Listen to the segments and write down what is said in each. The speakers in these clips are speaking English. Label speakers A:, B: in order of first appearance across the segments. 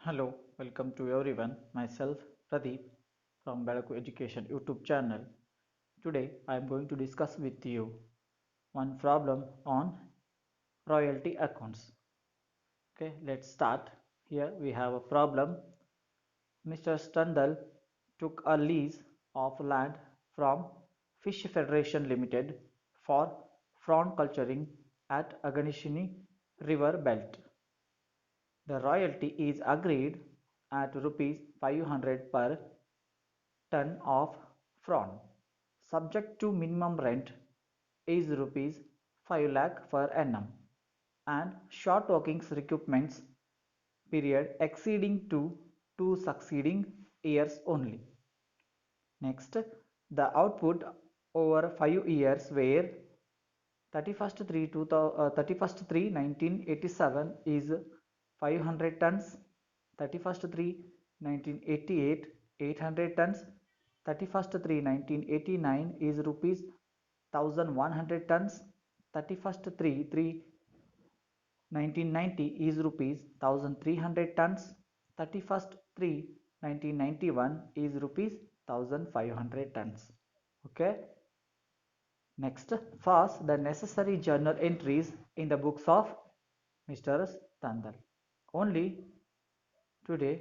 A: Hello, welcome to everyone. Myself Pradeep from Balaku Education YouTube channel. Today I am going to discuss with you one problem on royalty accounts. Okay, let's start. Here we have a problem. Mr. Stundal took a lease of land from Fish Federation Limited for prawn culturing at Aganishini River Belt. The royalty is agreed at rupees 500 per ton of prawn, subject to minimum rent is rupees 5 lakh per annum and short workings recoupments period exceeding to 2 succeeding years only. Next, the output over 5 years were 31st 3 1987 is 500 tons, 31st 3 1988 800 tons, 31st 3 1989 is rupees 1100 tons, 31st 3 1990 is rupees 1300 tons, 31st 3 1991 is rupees 1500 tons. Okay. Next, first the necessary journal entries in the books of Mr. Tandal. Only today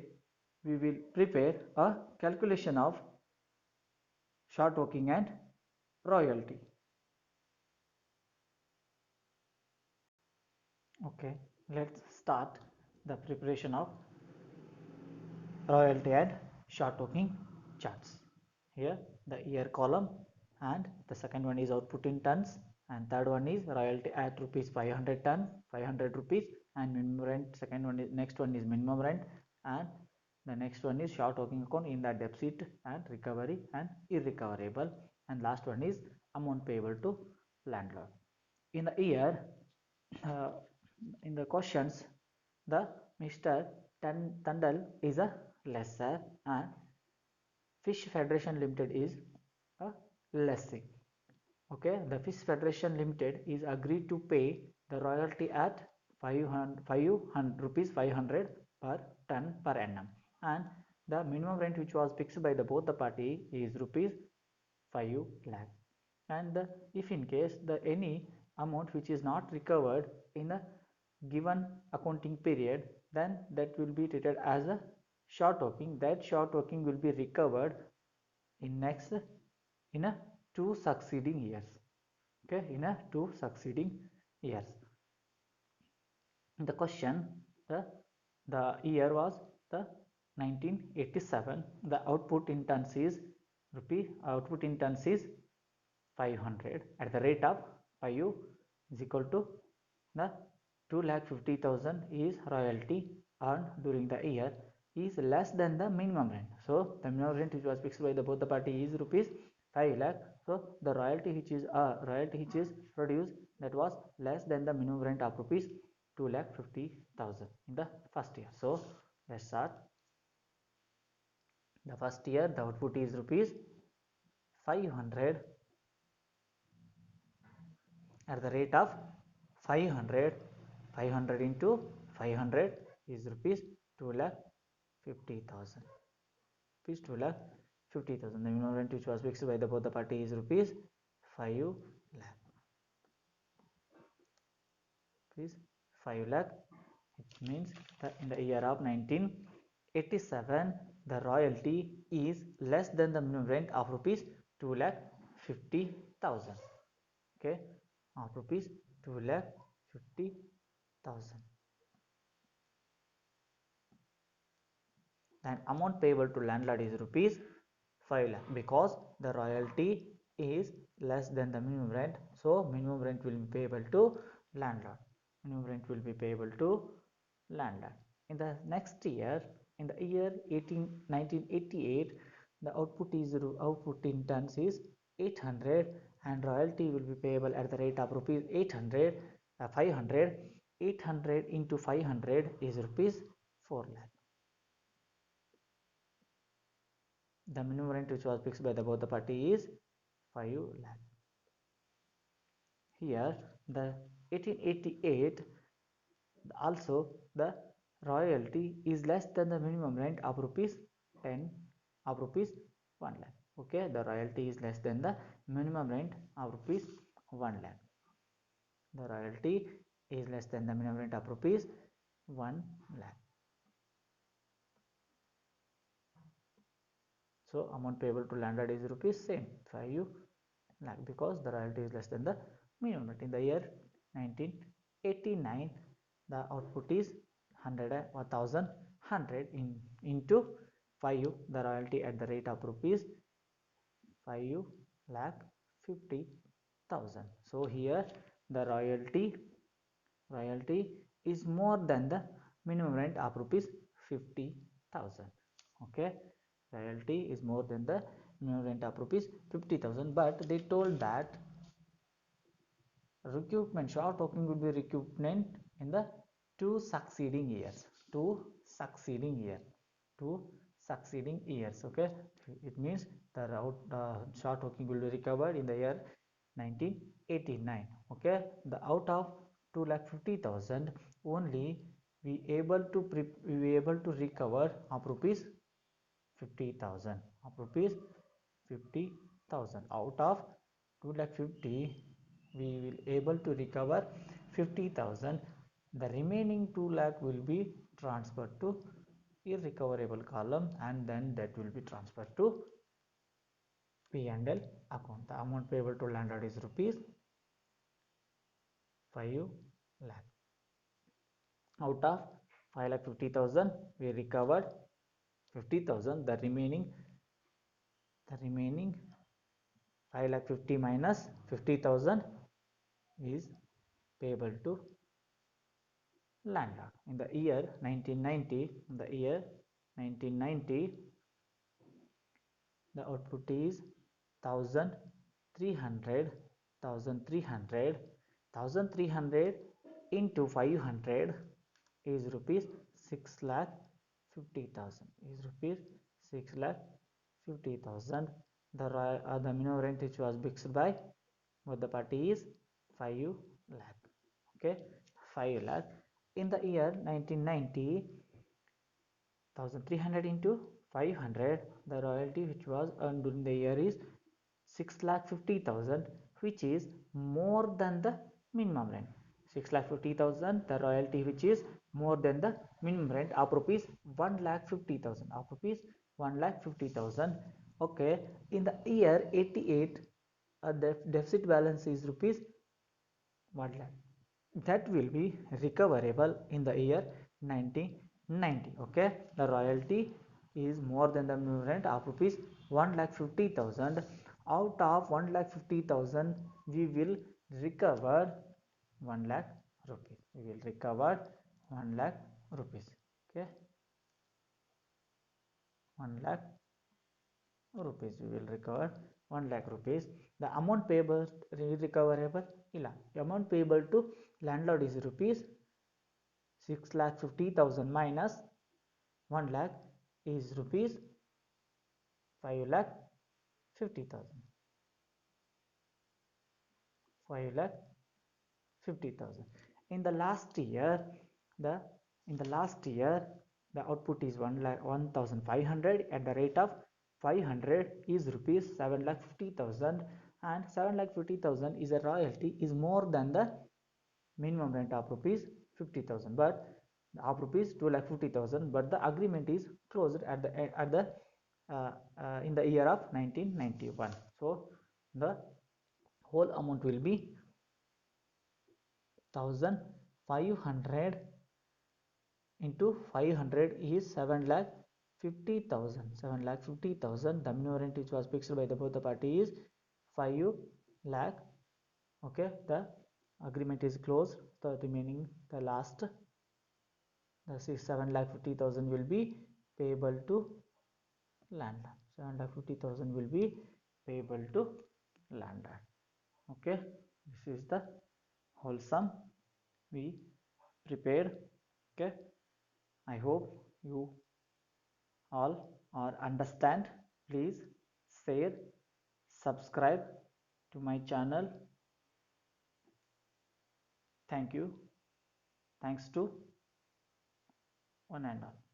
A: we will prepare a calculation of short working and royalty. Okay, let's start the preparation of royalty and short working charts. Here the year column and the second one is output in tons and third one is royalty at rupees 500 ton 500 rupees and minimum rent. Second one is next one is minimum rent and the next one is short working account in the deficit and recovery and irrecoverable and last one is amount payable to landlord. In the year uh, in the questions the Mr. Tandal is a lessor and Fish Federation Limited is a lessee. Okay, the Fish Federation Limited is agreed to pay the royalty at 500 rupees 500 per ton per annum and the minimum rent which was fixed by the both the party is rupees 5 lakh and if in case the any amount which is not recovered in a given accounting period then that will be treated as a short working. That short working will be recovered in next in a two succeeding years. Okay, in a two succeeding years. The question, the year was the 1987. The output in tons is output in tons is 500 at the rate of 5 is equal to the 2,50,000 is royalty earned during the year is less than the minimum rent. So the minimum rent which was fixed by the both the party is rupees 5 lakh. So the royalty which is produced that was less than the minimum rent of rupees 2,50,000 in the first year. So let's start. The first year the output is rupees 500 at the rate of 500. 500 into 500 is rupees 2,50,000. Rupees 2,50,000. The minimum rent which was fixed by the both the party is rupees 5 lakh. Rupees 5 lakh. It means that in the year of 1987 the royalty is less than the minimum rent of rupees 2,50,000. Okay, of rupees 2,50,000. And amount payable to landlord is rupees 5 lakh because the royalty is less than the minimum rent. So minimum rent will be payable to landlord. Minimum rent will be payable to landlord. In the next year, in the year 1988, the output in tons is 800 and royalty will be payable at the rate of rupees 800 500. 800 into 500 is rupees 4 lakh. The minimum rent which was fixed by the both the party is 5 lakh. Here the 1888 also the royalty is less than the minimum rent of rupees 10 of rupees 1 lakh. Okay, the royalty is less than the minimum rent of rupees 1 lakh. The royalty is less than the minimum rent of rupees 1 lakh. So amount payable to landlord is rupees same 5 lakh, because the royalty is less than the minimum rent. In the year 1989, the output is 1,100 into 5, the royalty at the rate of rupees 5 lakh 50,000. So here the royalty is more than the minimum rent of rupees 50,000. Okay, royalty is more than the minimum rent of rupees 50,000, but they told that recoupment, short opening would be recoupment in the two succeeding years. Two succeeding years. Okay, it means the short opening will be recovered in the year 1989. Okay, the out of 2,50,000 only we able to recover of rupees 50,000, out of 2,50,000 we will able to recover 50,000. The remaining 2 lakh will be transferred to irrecoverable column, and then that will be transferred to P&L account. The amount payable to landlord is rupees 5 lakh. Out of 5,50,000 we recovered 50,000. The remaining 5,50,000 minus 50,000 is payable to landlord. In the year 1990, the output is 1,300 into 500 is rupees 6,50,000, the minimum rent which was fixed by both the party is 5 lakh. Okay, 5 lakh. In the year 1990, 1,300 into 500, the royalty which was earned during the year is 6,50,000, which is more than the minimum rent. 6,50,000, the royalty which is more than the minimum rent of rupees 1,50,000. Okay, in the year 88, the deficit balance is rupees 1 lakh. That will be recoverable in the year 1990. Okay, the royalty is more than the minimum rent of rupees 1,50,000. Out of 1,50,000 we will recover 1 lakh rupees. Okay, 1 lakh rupees we will recover 1 lakh rupees. The amount payable recoverable amount payable to landlord is rupees 6,50,000 minus 1 lakh is rupees 5,50,000. 5,50,000. In the last year, the output is 1,500 at the rate of 500 is rupees 7,50,000, and 7,50,000 is a royalty is more than the minimum rent of rupees 50,000, but of rupees 2,50,000, but the agreement is closed at the in the year of 1991. So the whole amount will be 1,500 into 500 is 7,50,000. The minimum rent which was fixed by both the party is 5 lakh. Okay, the agreement is closed. The remaining, the last, the 7,50,000 will be payable to landlord. 7,50,000 will be payable to landlord. Okay, this is the whole sum we prepared. Okay, I hope you all are understand. Please share, subscribe to my channel. Thank you. Thanks to one and all.